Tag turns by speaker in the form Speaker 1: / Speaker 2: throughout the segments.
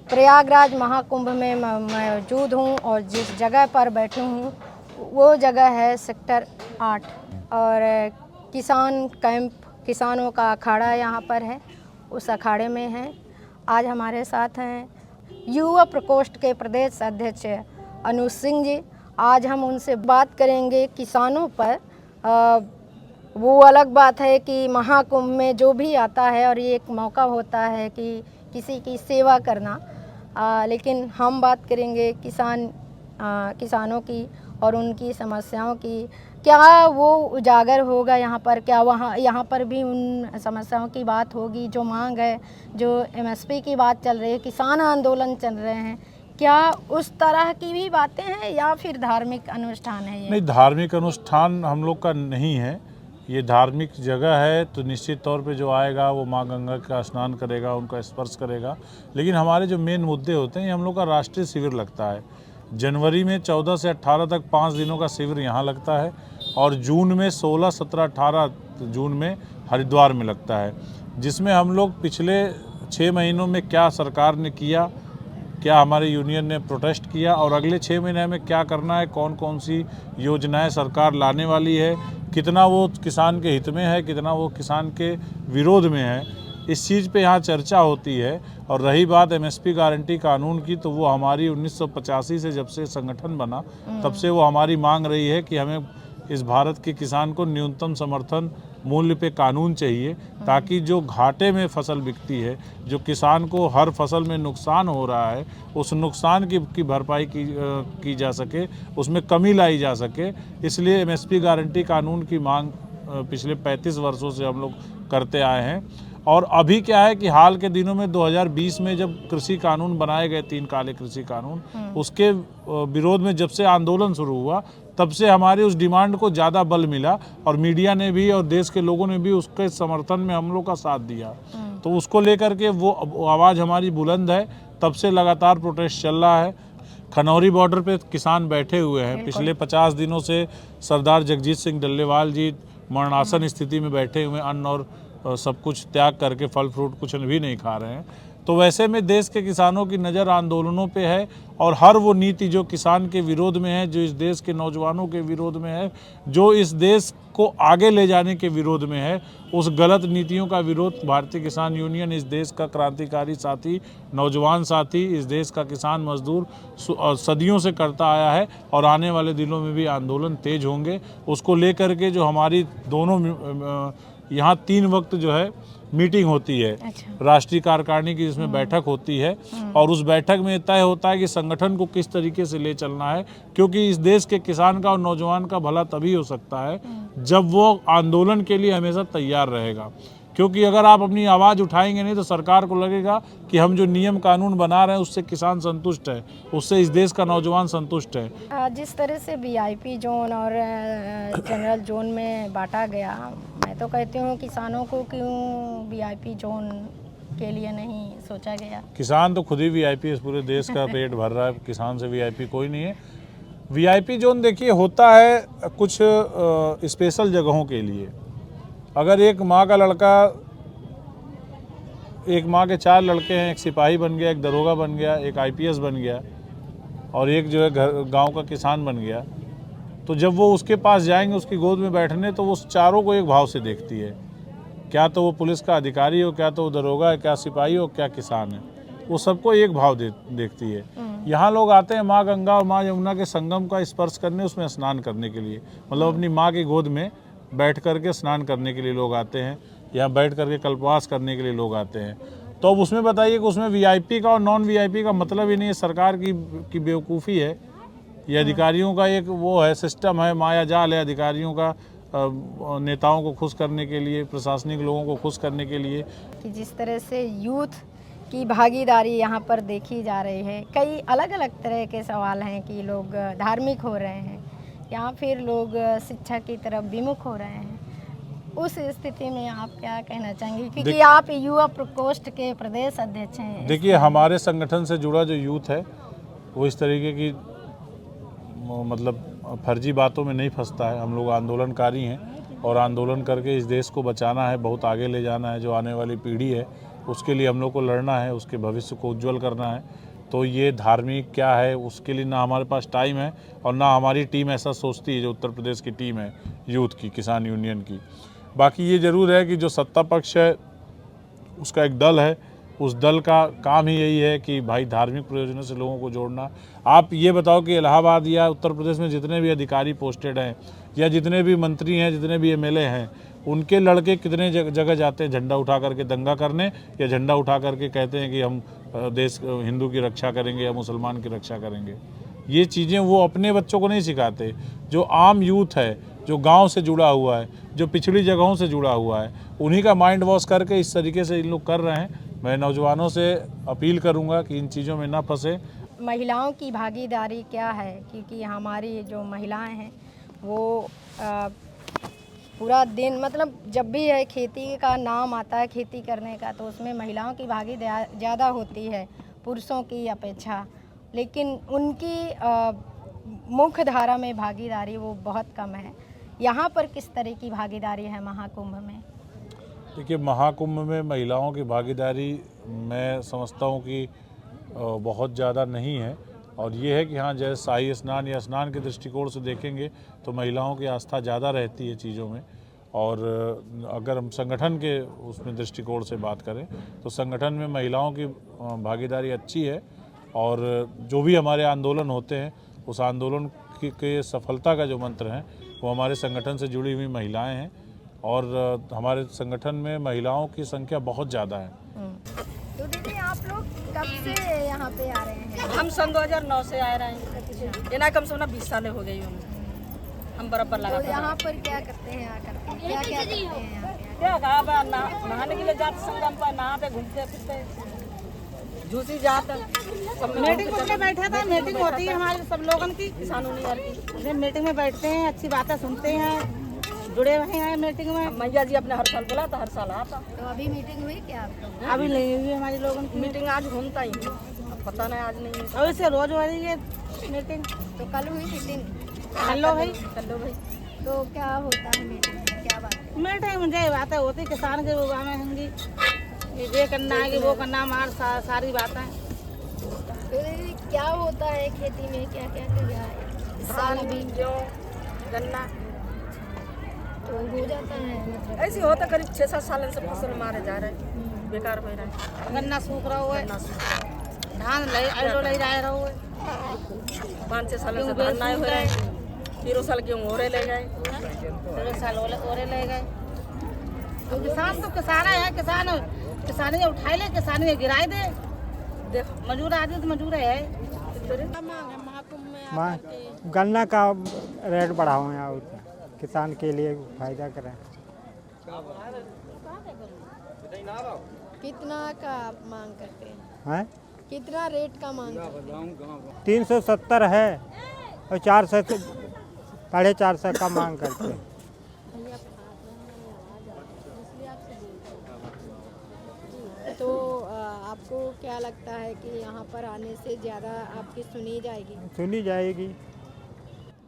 Speaker 1: प्रयागराज महाकुंभ में मौजूद हूँ और जिस जगह पर बैठी हूँ वो जगह है सेक्टर 8 और किसान कैंप, किसानों का अखाड़ा यहाँ पर है, उस अखाड़े में हैं। आज हमारे साथ हैं युवा प्रकोष्ठ के प्रदेश अध्यक्ष अनुज सिंह जी। आज हम उनसे बात करेंगे किसानों पर। वो अलग बात है कि महाकुंभ में जो भी आता है और ये एक मौका होता है कि किसी की सेवा करना, लेकिन हम बात करेंगे किसानों की और उनकी समस्याओं की। क्या वो उजागर होगा यहाँ पर? क्या यहाँ पर भी उन समस्याओं की बात होगी? जो मांग है, जो एमएसपी की बात चल रही है, किसान आंदोलन चल रहे हैं, क्या उस तरह की भी बातें हैं या फिर धार्मिक अनुष्ठान है ये?
Speaker 2: नहीं, धार्मिक अनुष्ठान हम लोग का नहीं है। ये धार्मिक जगह है तो निश्चित तौर पे जो आएगा वो माँ गंगा का स्नान करेगा, उनका स्पर्श करेगा। लेकिन हमारे जो मेन मुद्दे होते हैं, ये हम लोग का राष्ट्रीय शिविर लगता है। जनवरी में 14 से 18 तक 5 दिनों का शिविर यहाँ लगता है और जून में 16, 17, 18 जून में हरिद्वार में लगता है, जिसमें हम लोग पिछले 6 महीनों में क्या सरकार ने किया, क्या हमारे यूनियन ने प्रोटेस्ट किया और अगले 6 महीने में क्या करना है, कौन कौन सी योजनाएं सरकार लाने वाली है, कितना वो किसान के हित में है, कितना वो किसान के विरोध में है, इस चीज़ पे यहाँ चर्चा होती है। और रही बात एमएसपी गारंटी कानून की, तो वो हमारी 1985 से जब से संगठन बना तब से वो हमारी मांग रही है कि हमें इस भारत के किसान को न्यूनतम समर्थन मूल्य पे कानून चाहिए, ताकि जो घाटे में फसल बिकती है, जो किसान को हर फसल में नुकसान हो रहा है, उस नुकसान की भरपाई की जा सके, उसमें कमी लाई जा सके। इसलिए एमएसपी गारंटी कानून की मांग पिछले 35 वर्षों से हम लोग करते आए हैं। और अभी क्या है कि हाल के दिनों में 2020 में जब कृषि कानून बनाए गए, 3 काले कृषि कानून, उसके विरोध में जब से आंदोलन शुरू हुआ तब से हमारी उस डिमांड को ज़्यादा बल मिला और मीडिया ने भी और देश के लोगों ने भी उसके समर्थन में हम लोग का साथ दिया। तो उसको लेकर के वो आवाज़ हमारी बुलंद है, तब से लगातार प्रोटेस्ट चल रहा है। खनौरी बॉर्डर पे किसान बैठे हुए हैं पिछले 50 दिनों से। सरदार जगजीत सिंह डल्लेवाल जी मरणासन स्थिति में बैठे हुए, अन्न और सब कुछ त्याग करके, फल फ्रूट कुछ भी नहीं खा रहे हैं। तो वैसे में देश के किसानों की नज़र आंदोलनों पे है और हर वो नीति जो किसान के विरोध में है, जो इस देश के नौजवानों के विरोध में है, जो इस देश को आगे ले जाने के विरोध में है, उस गलत नीतियों का विरोध भारतीय किसान यूनियन, इस देश का क्रांतिकारी साथी, नौजवान साथी, इस देश का किसान मजदूर सदियों से करता आया है और आने वाले दिनों में भी आंदोलन तेज होंगे। उसको लेकर के जो हमारी दोनों यहाँ 3 वक्त जो है मीटिंग होती है। अच्छा। राष्ट्रीय कार्यकारिणी की, जिसमें बैठक होती है और उस बैठक में तय होता है कि संगठन को किस तरीके से ले चलना है, क्योंकि इस देश के किसान का और नौजवान का भला तभी हो सकता है जब वो आंदोलन के लिए हमेशा तैयार रहेगा। क्योंकि अगर आप अपनी आवाज़ उठाएंगे नहीं तो सरकार को लगेगा कि हम जो नियम कानून बना रहे हैं उससे किसान संतुष्ट है, उससे इस देश का नौजवान संतुष्ट है।
Speaker 1: जिस तरह से वीआईपी जोन और जनरल जोन में बांटा गया, मैं तो कहती हूँ किसानों को क्यों वीआईपी जोन के लिए नहीं सोचा गया?
Speaker 2: किसान तो खुद ही वीआईपी, इस पूरे देश का पेट भर रहा है, किसान से वीआईपी कोई नहीं है। वीआईपी जोन देखिए होता है कुछ स्पेशल जगहों के लिए। अगर एक माँ का लड़का, एक माँ के 4 लड़के हैं, एक सिपाही बन गया, एक दरोगा बन गया, एक आईपीएस बन गया और एक जो है गांव का किसान बन गया, तो जब वो उसके पास जाएंगे उसकी गोद में बैठने, तो वो चारों को एक भाव से देखती है। क्या तो वो पुलिस का अधिकारी हो, क्या तो वो दरोगा है, क्या सिपाही हो, क्या किसान है, वो सबको एक भाव देखती है। यहाँ लोग आते हैं माँ गंगा और माँ यमुना के संगम का स्पर्श करने, उसमें स्नान करने के लिए, मतलब अपनी माँ की गोद में बैठ करके स्नान करने के लिए लोग आते हैं, यहाँ बैठ करके कल्पवास करने के लिए लोग आते हैं। तो अब उसमें बताइए कि उसमें वीआईपी का और नॉन वीआईपी का मतलब ही नहीं है। सरकार की बेवकूफ़ी है, ये अधिकारियों का एक वो है, सिस्टम है, माया जाल है अधिकारियों का, नेताओं को खुश करने के लिए, प्रशासनिक लोगों को खुश करने के लिए।
Speaker 1: कि जिस तरह से यूथ की भागीदारी यहाँ पर देखी जा रही है, कई अलग अलग तरह के सवाल हैं कि लोग धार्मिक हो रहे हैं या फिर लोग शिक्षा की तरफ विमुख हो रहे हैं। उस स्थिति में आप क्या कहना चाहेंगे, क्योंकि आप युवा प्रकोष्ठ के प्रदेश अध्यक्ष हैं?
Speaker 2: देखिए, हमारे संगठन से जुड़ा जो यूथ है वो इस तरीके की मतलब फर्जी बातों में नहीं फंसता है। हम लोग आंदोलनकारी हैं और आंदोलन करके इस देश को बचाना है, बहुत आगे ले जाना है। जो आने वाली पीढ़ी है उसके लिए हम लोग को लड़ना है, उसके भविष्य को उज्जवल करना है। तो ये धार्मिक क्या है उसके लिए ना हमारे पास टाइम है और ना हमारी टीम ऐसा सोचती है, जो उत्तर प्रदेश की टीम है यूथ की, किसान यूनियन की। बाकी ये ज़रूर है कि जो सत्ता पक्ष है उसका एक दल है, उस दल का काम ही यही है कि भाई धार्मिक प्रयोजनों से लोगों को जोड़ना। आप ये बताओ कि इलाहाबाद या उत्तर प्रदेश में जितने भी अधिकारी पोस्टेड हैं या जितने भी मंत्री हैं, जितने भी एमएलए हैं, उनके लड़के कितने जगह जाते हैं झंडा उठा करके दंगा करने, या झंडा उठा करके कहते हैं कि हम देश हिंदू की रक्षा करेंगे या मुसलमान की रक्षा करेंगे। ये चीज़ें वो अपने बच्चों को नहीं सिखाते। जो आम यूथ है, जो गांव से जुड़ा हुआ है, जो पिछड़ी जगहों से जुड़ा हुआ है, उन्हीं का माइंड वॉश करके इस तरीके से इन लोग कर रहे हैं। मैं नौजवानों से अपील करूंगा कि इन चीज़ों में ना फंसे।
Speaker 1: महिलाओं की भागीदारी क्या है, क्योंकि हमारी जो महिलाएं हैं वो पूरा दिन, मतलब जब भी है खेती का नाम आता है खेती करने का, तो उसमें महिलाओं की भागीदारी ज़्यादा होती है पुरुषों की अपेक्षा। लेकिन उनकी मुख्य धारा में भागीदारी वो बहुत कम है। यहाँ पर किस तरह की भागीदारी है महाकुंभ में?
Speaker 2: देखिए, महाकुंभ में महिलाओं की भागीदारी मैं समझता हूँ कि बहुत ज़्यादा नहीं है। और ये है कि हाँ, जैसे शाही स्नान या स्नान के दृष्टिकोण से देखेंगे तो महिलाओं की आस्था ज़्यादा रहती है चीज़ों में। और अगर हम संगठन के उसमें दृष्टिकोण से बात करें तो संगठन में महिलाओं की भागीदारी अच्छी है। और जो भी हमारे आंदोलन होते हैं उस आंदोलन के सफलता का जो मंत्र है वो हमारे संगठन से जुड़ी हुई महिलाएं हैं। और हमारे संगठन में महिलाओं की संख्या बहुत ज़्यादा है।
Speaker 1: तो दीदी, आप लोग कब से यहाँ पे आ रहे हैं?
Speaker 3: हम सन 2009 से आ रहे हैं। ये ना कम से कम 20 साल हो गई हम बराबर लगा।
Speaker 1: तो यहाँ पर क्या करते हैं आकर के? क्या क्या करते हैं यहाँ पे?
Speaker 3: क्या कहा नहाने के लिए जाते, संगम पर नहाते घूमते फिरते, झूसी जाते। मीटिंग में बैठा था, मीटिंग होती है हमारे सब लोगन की, किसानों की। मीटिंग में बैठते हैं, अच्छी बातें सुनते हैं, जुड़े हुए हैं मीटिंग में। मैया जी अपने हर साल बुलाता, हर साल आता।
Speaker 1: तो अभी मीटिंग हुई क्या आप लोग?
Speaker 3: अभी नहीं हुई हमारी लोगों की मीटिंग। आज घूमता ही पता नहीं, आज नहीं है। और इसे रोज हो रही है मीटिंग।
Speaker 1: तो कल हुई मीटिंग?
Speaker 3: कल्लो भाई।
Speaker 1: तो क्या होता है मीटिंग में, क्या बात है?
Speaker 3: मीटिंग में जय बातें होती किसान के रूप में होंगी, ये करना है कि वो करना, हमार सारी बातें।
Speaker 1: तो दीदी, क्या होता है खेती में, क्या क्या किया है इस साल? अभी
Speaker 3: जो गन्ना
Speaker 1: तो हो जाता है, मतलब
Speaker 3: ऐसे होता करीब 6-7 साल से फसल मारे जा रहे हैं, बेकार हो रहा है। गन्ना सूख रहा हुआ है, धान ले रहा हुआ है। 5-6 साल से धान नहीं हो रहा है, 3 साल गेहूँ ओरे ले गए, 3 साल ओरे ले गए। तो किसान तो किसान है, किसानी उठाए ले, किसानी गिराए दे। देख मजूर आदमी तो मजूर है।
Speaker 4: गन्ना का रेट बढ़ाओ यहाँ, किसान के लिए फायदा करें।
Speaker 1: कितना का आप मांग करते हैं?
Speaker 4: हैं?
Speaker 1: कितना रेट का मांग करते हैं?
Speaker 4: 370 है और 400 से 450 का मांग करते हैं।
Speaker 1: तो आपको क्या लगता है कि यहाँ पर आने से ज़्यादा आपकी सुनी जाएगी?
Speaker 4: सुनी जाएगी।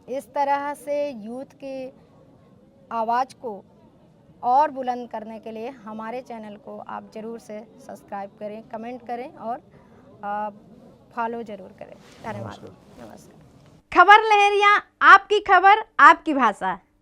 Speaker 1: इस तरह से यूथ की आवाज़ को और बुलंद करने के लिए हमारे चैनल को आप ज़रूर से सब्सक्राइब करें, कमेंट करें और फॉलो ज़रूर करें। धन्यवाद। नमस्कार।
Speaker 5: खबर लहरिया, आपकी खबर आपकी भाषा।